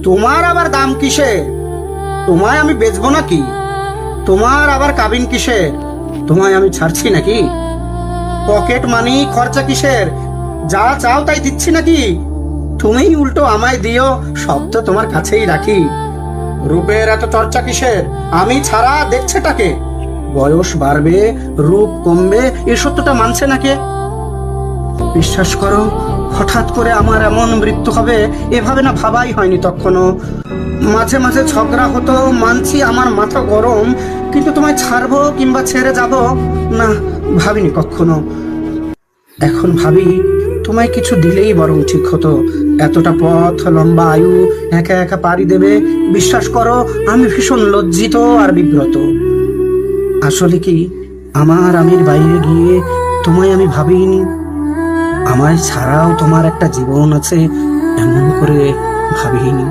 তোমার আবার দাম কিসে? তোমায় আমি বেচবো নাকি? তোমার আবার কাবিন কিসের? তোমায় আমি ছাড়ছি নাকি? পকেট মানি খরচা কিসের? যা চাও তাই দিচ্ছি নাকি? তুমি উল্টো আমায় দিও, সব তো তোমার কাছেই রাখি। রূপের এত চর্চা কিসের? আমি ছাড়া দেখছেটাকে? বয়স বাড়বে, রূপ কমবে, এ সত্যটা মানছে নাকি? বিশ্বাস করো, হঠাৎ করে আমার এমন মৃত্যু হবে এভাবে না ভাবাই হয়নি তখনও। মাঝে মাঝে ঝগড়া হতো, মানছি আমার মাথা গরম, কিন্তু তোমায় ছাড়বো কিংবা ছেড়ে যাব না, ভাবিনি কখনো। এখন ভাবি, তোমায় কিছু দিলেই বরং ঠিক হতো। এতটা পথ, লম্বা আয়ু একা একা পাড়ি দেবে, বিশ্বাস করো আমি ভীষণ লজ্জিত আর বিব্রত। আসলে কি, আমার আমির বাইরে গিয়ে তোমায় আমি ভাবিনি। আমায় ছাড়াও তোমার একটা জীবন আছে এমন করে ভাবিনি।